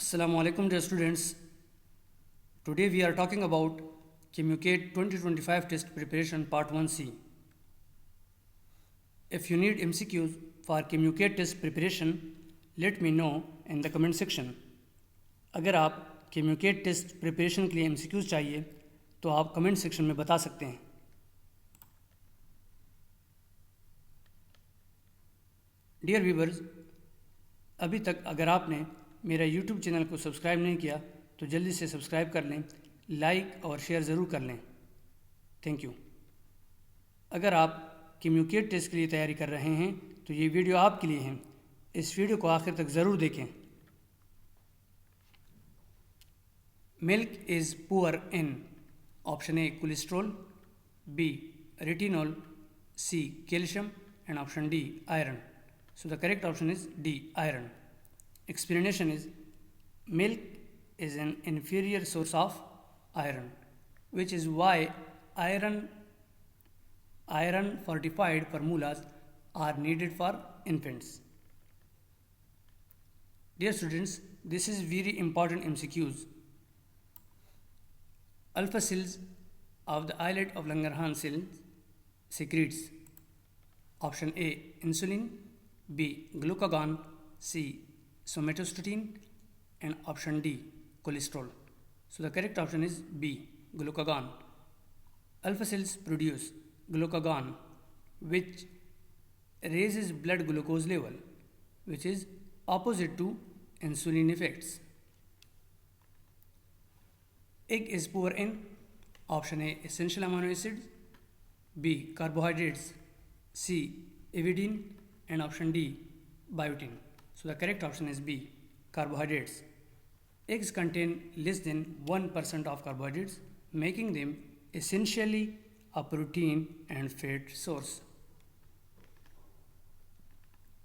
Assalamu alaikum dear students. Today we are talking about KMU-CAT 2025 test preparation part 1C. If you need MCQs for KMU-CAT test preparation, let me know in the comment section. अगर आप KMU-CAT test preparation के लिए MCQs चाहिए तो आप comment section में बता सकते हैं. Dear viewers, अभी तक अगर आपने मेरा YouTube चैनल को सब्सक्राइब नहीं किया तो जल्दी से सब्सक्राइब कर लें, लाइक और शेयर ज़रूर कर लें. Thank you. अगर आप KMU-CAT टेस्ट के लिए तैयारी कर रहे हैं तो ये वीडियो आपके लिए है. इस वीडियो को आखिर तक ज़रूर देखें. Milk is poor in option a cholesterol, b retinol, c calcium and option d iron. So the correct option is D, iron. Explanation is milk is an inferior source of iron, which is why iron fortified formulas are needed for infants. Dear students, this is very important MCQs. Alpha cells of the islet of Langerhans cells secretes option A insulin, B glucagon, C somatostatin and option D cholesterol. So the correct option is B glucagon. Alpha cells produce glucagon which raises blood glucose level, which is opposite to insulin effects. Egg is poor in option A essential amino acids, B carbohydrates, C avidin and option D biotin. So the correct option is B carbohydrates. Eggs contain less than 1% of carbohydrates, making them essentially a protein and fat source.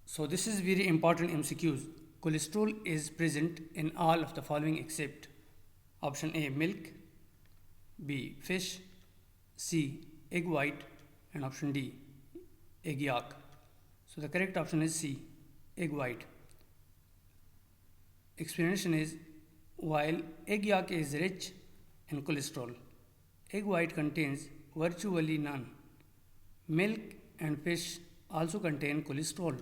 So this is very important MCQs. Cholesterol is present in all of the following except option A milk, B fish, C egg white and option D egg yolk. So the correct option is C, egg white. Explanation is while egg yolk is rich in cholesterol, egg white contains virtually none. Milk and fish also contain cholesterol.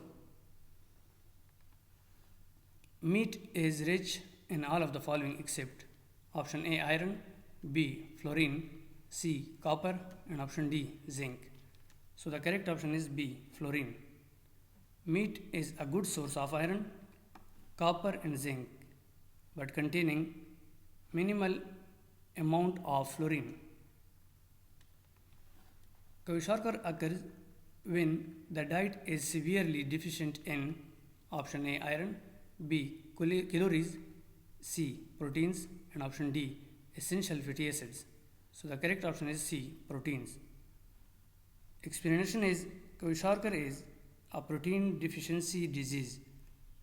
Meat is rich in all of the following except option A iron, B fluorine, C copper and option D zinc. So the correct option is B fluorine. Meat is a good source of iron, copper and zinc, but containing minimal amount of fluorine. Kwashiorkor occurs when the diet is severely deficient in option A iron, B calories, C proteins and option D essential fatty acids. So the correct option is C proteins. Explanation is Kwashiorkor is a protein deficiency disease,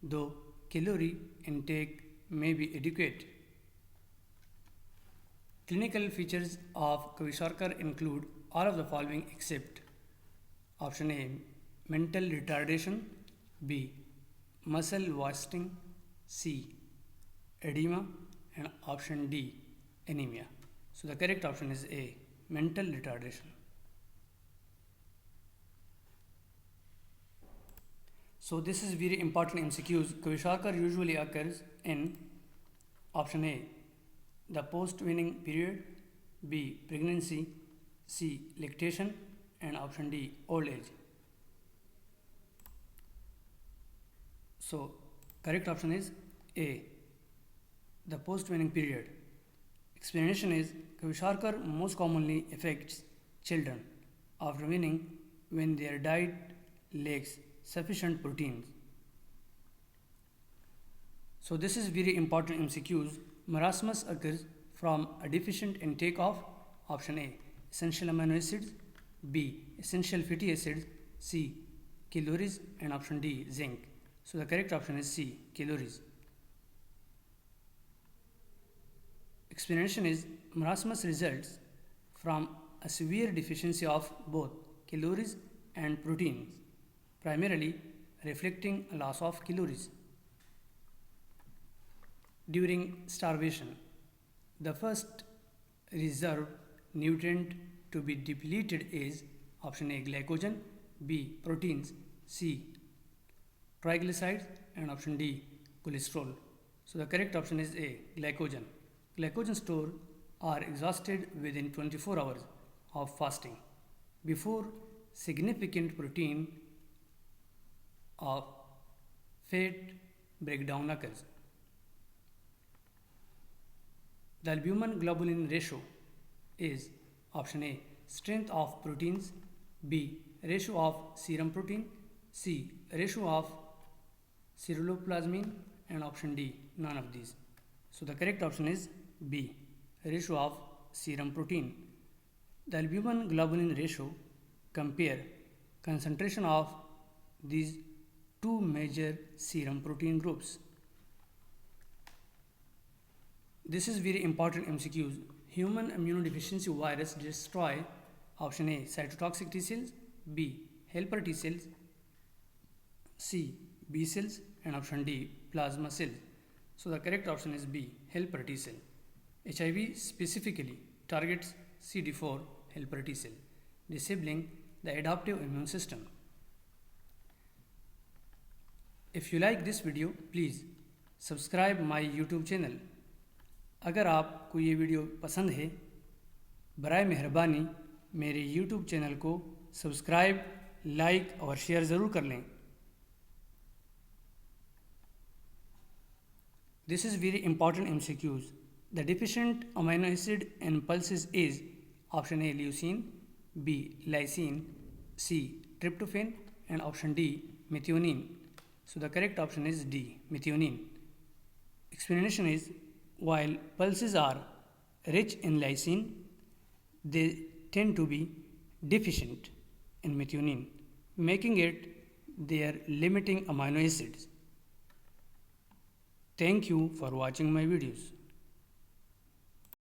though calorie intake may be adequate. Clinical features of Kwashiorkor include all of the following except option A mental retardation, B muscle wasting, C edema and option D anemia. So the correct option is A mental retardation. So this is very important MCQs. Kwashiorkor usually occurs in option A the post-weaning period, B pregnancy, C lactation and option D old age. So correct option is A the post-weaning period. Explanation is Kwashiorkor most commonly affects children after weaning when their diet lacks sufficient proteins. So this is very important MCQs. Marasmus occurs from a deficient intake of option A essential amino acids, B essential fatty acids, C calories and option D zinc. So the correct option is C calories. Explanation is marasmus results from a severe deficiency of both calories and proteins, primarily reflecting a loss of calories. during starvation. The first reserve nutrient to be depleted is option A glycogen, B proteins, C triglycerides, and option D cholesterol. So the correct option is A glycogen. Glycogen stores are exhausted within 24 hours of fasting before significant protein of fat breakdown occurs. The albumin globulin ratio is option A strength of proteins, B ratio of serum protein, C ratio of ceruloplasmin, and option D none of these. So the correct option is B ratio of serum protein. The albumin globulin ratio compare concentration of these two major serum protein groups. This is very important MCQs. Human immunodeficiency virus destroy option A cytotoxic T cells, B helper T cells, C B cells, and option D plasma cells. So the correct option is B helper T cell. HIV specifically targets CD4 helper T cell, disabling the adaptive immune system. If you like this video, please subscribe my YouTube channel. अगर आपको ये video पसंद है बराए मेहरबानी मेरे YouTube channel को subscribe, like और शेयर ज़रूर कर लें. This is very important MCQs. The deficient amino acid in pulses is option A leucine, B lysine, C tryptophan, and option D methionine. So the correct option is D methionine. Explanation is while pulses are rich in lysine, they tend to be deficient in methionine, making it their limiting amino acids. Thank you for watching my videos.